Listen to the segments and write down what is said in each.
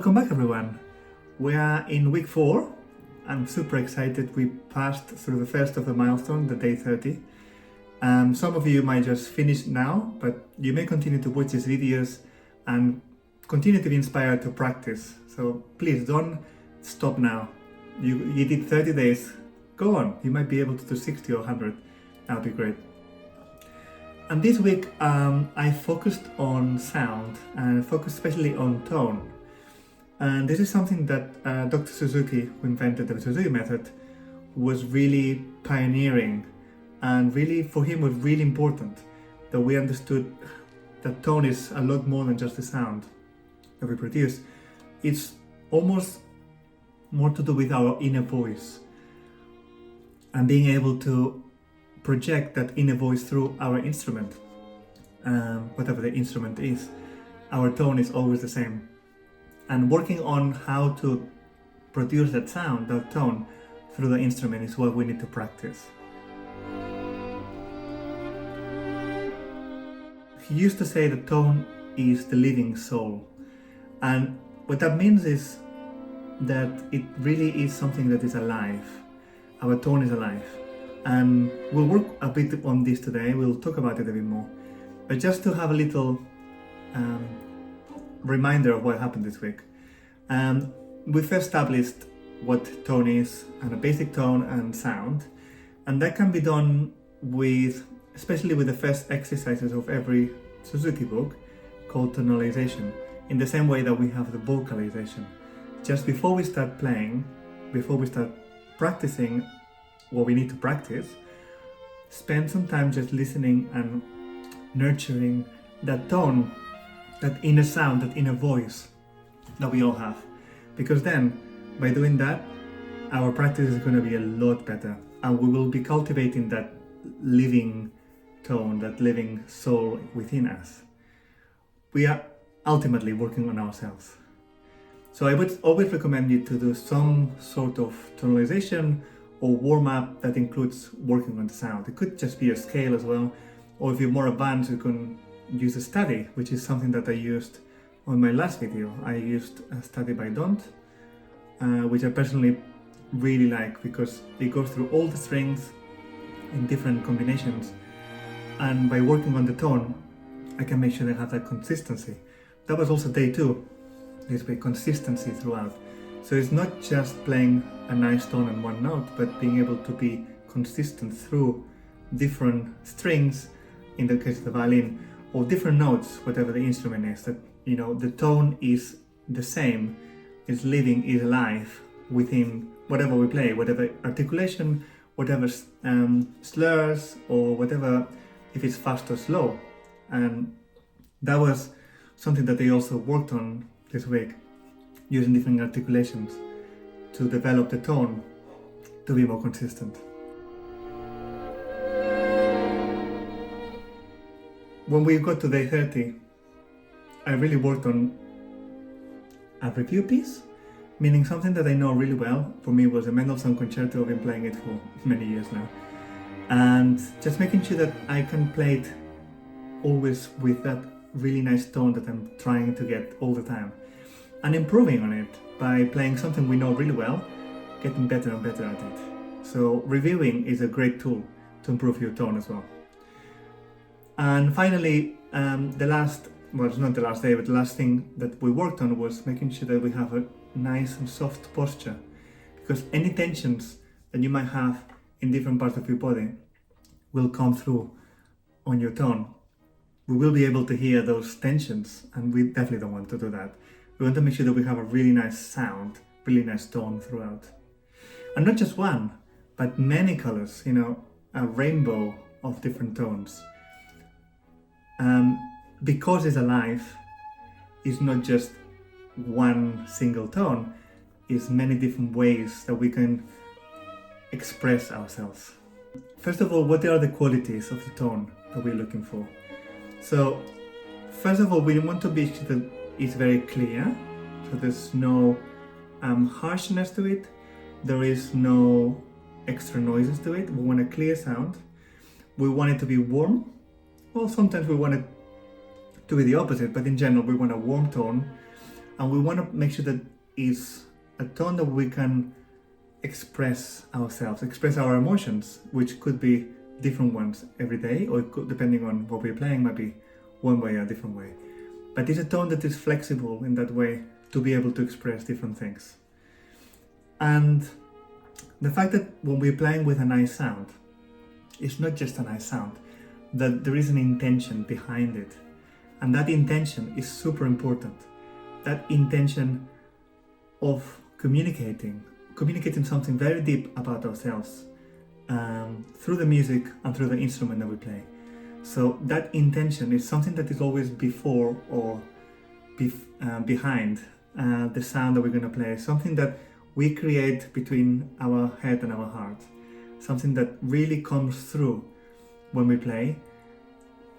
Welcome back, everyone. We are in week 4. I'm super excited. We passed through the first of the milestone, the day 30. Some of you might just finish now, but you may continue to watch these videos and continue to be inspired to practice. So please don't stop now. You did 30 days. Go on. You might be able to do 60 or 100. That would be great. And this week, I focused on sound and focused especially on tone. And this is something that Dr. Suzuki, who invented the Suzuki method, was really pioneering, and really for him was really important that we understood that tone is a lot more than just the sound that we produce. It's almost more to do with our inner voice and being able to project that inner voice through our instrument, whatever the instrument is. Our tone is always the same. And working on how to produce that sound, that tone, through the instrument is what we need to practice. He used to say that tone is the living soul. And what that means is that it really is something that is alive. Our tone is alive. And we'll work a bit on this today. We'll talk about it a bit more. But just to have a little reminder of what happened this week. We've established what tone is, and a basic tone and sound, and that can be done with, especially with the first exercises of every Suzuki book, called tonalization, in the same way that we have the vocalization. Just before we start playing, before we start practicing what we need to practice, spend some time just listening and nurturing that tone, that inner sound, that inner voice that we all have. Because then, by doing that, our practice is going to be a lot better, and we will be cultivating that living tone, that living soul within us. We are ultimately working on ourselves. So I would always recommend you to do some sort of tonalization or warm-up that includes working on the sound. It could just be a scale as well, or if you're more advanced, you can use a study, which is something that I used on my last video. I used a study by Don't, which I personally really like because it goes through all the strings in different combinations, and by working on the tone, I can make sure they have that consistency. That was also day 2, this week, consistency throughout. So it's not just playing a nice tone and one note, but being able to be consistent through different strings, in the case of the violin, or different notes, whatever the instrument is, that, you know, the tone is the same, is living, is alive within whatever we play, whatever articulation, whatever slurs, or whatever, if it's fast or slow. And that was something that they also worked on this week, using different articulations to develop the tone to be more consistent. When we got to day 30, I really worked on a review piece, meaning something that I know really well. For me, it was a Mendelssohn concerto. I've been playing it for many years now. And just making sure that I can play it always with that really nice tone that I'm trying to get all the time. And improving on it by playing something we know really well, getting better and better at it. So reviewing is a great tool to improve your tone as well. And finally, the last, well, it's not the last day, but the last thing that we worked on was making sure that we have a nice and soft posture. Because any tensions that you might have in different parts of your body will come through on your tone. We will be able to hear those tensions, and we definitely don't want to do that. We want to make sure that we have a really nice sound, really nice tone throughout. And not just one, but many colors, you know, a rainbow of different tones. Because it's alive, it's not just one single tone, it's many different ways that we can express ourselves. First of all, what are the qualities of the tone that we're looking for? So, first of all, we want to be sure that it's very clear, so there's no harshness to it, there is no extra noises to it. We want a clear sound. We want it to be warm. Well, sometimes we want it to be the opposite, but in general we want a warm tone, and we want to make sure that it's a tone that we can express ourselves, express our emotions, which could be different ones every day, or it could, depending on what we're playing, might be one way or a different way. But it's a tone that is flexible in that way to be able to express different things. And the fact that when we're playing with a nice sound, it's not just a nice sound, that there is an intention behind it. And that intention is super important. That intention of communicating something very deep about ourselves through the music and through the instrument that we play. So that intention is something that is always before or behind the sound that we're going to play, something that we create between our head and our heart, something that really comes through when we play,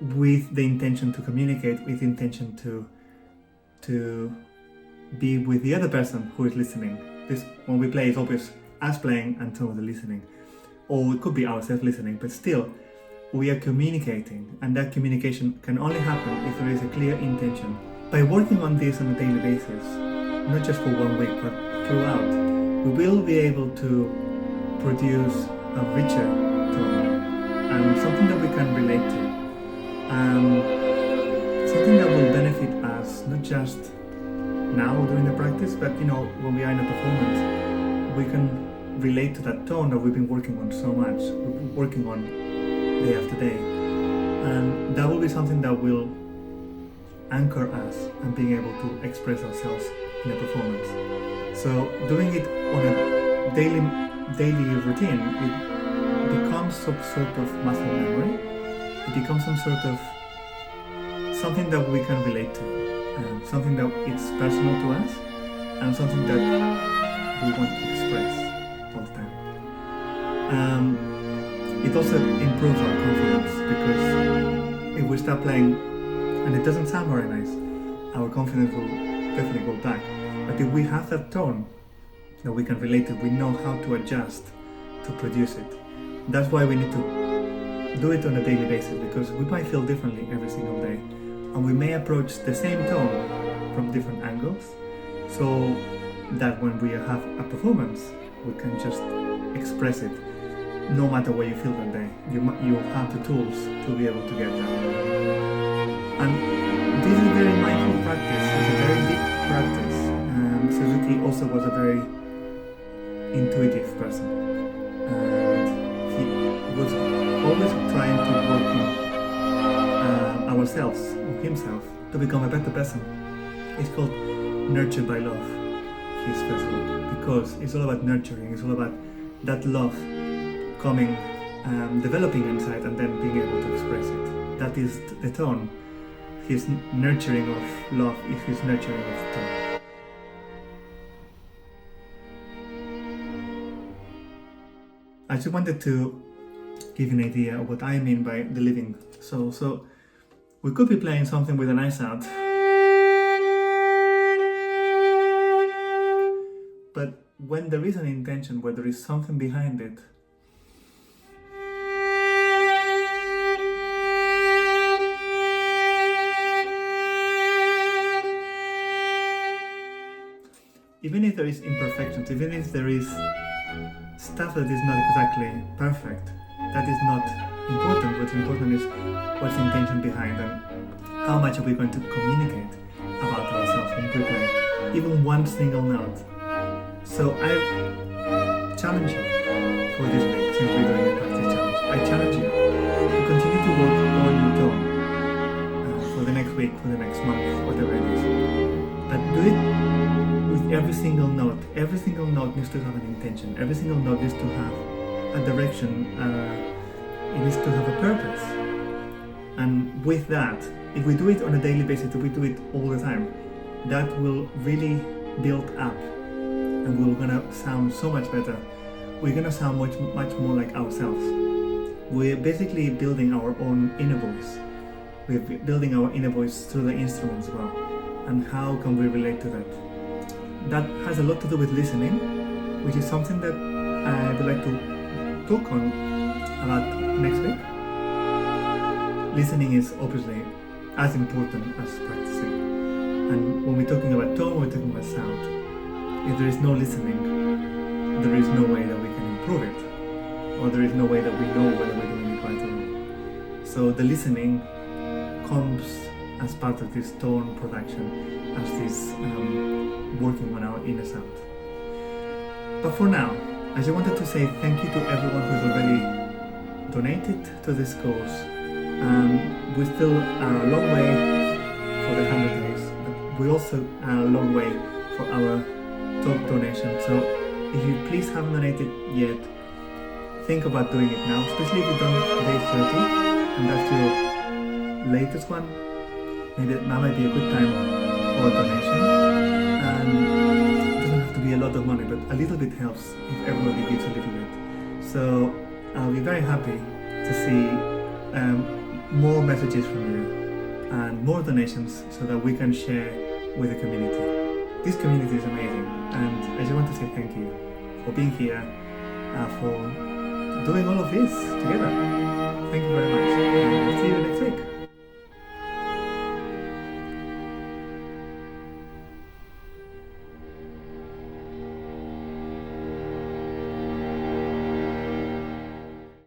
with the intention to communicate, with the intention to be with the other person who is listening. This, when we play, is always us playing and somebody listening, or it could be ourselves listening, but still we are communicating, and that communication can only happen if there is a clear intention. By working on this on a daily basis, not just for 1 week but throughout, we will be able to produce a richer tone and something that we can relate to, something that will benefit us not just now during the practice, but when we are in a performance, we can relate to that tone that we've been working on so much, we've been working on day after day, and that will be something that will anchor us and being able to express ourselves in a performance. So doing it on a daily routine, it becomes some sort of muscle memory. It becomes some sort of something that we can relate to, something that is personal to us, and something that we want to express all the time. It also improves our confidence, because if we start playing and it doesn't sound very nice, our confidence will definitely go back. But if we have that tone that we can relate to, we know how to adjust to produce it. That's why we need to do it on a daily basis, because we might feel differently every single day, and we may approach the same tone from different angles, so that when we have a performance, we can just express it no matter what you feel that day. You have the tools to be able to get that. And this is a very mindful practice, it's a very deep practice. Suzuki also was a very intuitive person, and he was always trying to work on ourselves, on himself, to become a better person. It's called Nurtured by Love, his festival, because it's all about nurturing, it's all about that love coming, developing inside, and then being able to express it. That is the tone. His nurturing of love is his nurturing of tone. I just wanted to give you an idea of what I mean by the living soul. So we could be playing something with a nice sound, but when there is an intention, where there is something behind it, even if there is imperfections, even if there is stuff that is not exactly perfect, that is not important. What's important is what's the intention behind, and how much are we going to communicate about ourselves when we play even one single note. So I challenge you for this week, since we're doing a practice challenge, I challenge you to continue to work on your tone for the next week, for the next month, whatever it is. But do it with every single note. Every single note needs to have an intention. Every single note needs to have a direction. It needs to have a purpose. And with that, if we do it on a daily basis, if we do it all the time, that will really build up, and we're gonna sound so much better. We're gonna sound much more like ourselves. We're basically building our own inner voice. We're building our inner voice through the instruments as well. And how can we relate to that? That has a lot to do with listening, which is something that I would like to talk on about next week. Listening is obviously as important as practicing, And when we're talking about tone, we're talking about sound. If there is no listening, there is no way that we can improve it, or there is no way that we know whether we're doing it right or not. So the listening comes as part of this tone production, as this working on our inner sound. But for now, I just wanted to say thank you to everyone who's already donated to this cause. We still are a long way for the 100 days, but we also are a long way for our top donation. So if you please haven't donated yet, think about doing it now, especially if you've done day 30 and that's your latest one. Maybe that might be a good time for a donation. It doesn't have to be a lot of money, but a little bit helps if everybody gives a little bit. So I'll be very happy to see more messages from you and more donations so that we can share with the community. This community is amazing, and I just want to say thank you for being here, for doing all of this together. Thank you very much, and I'll see you next week.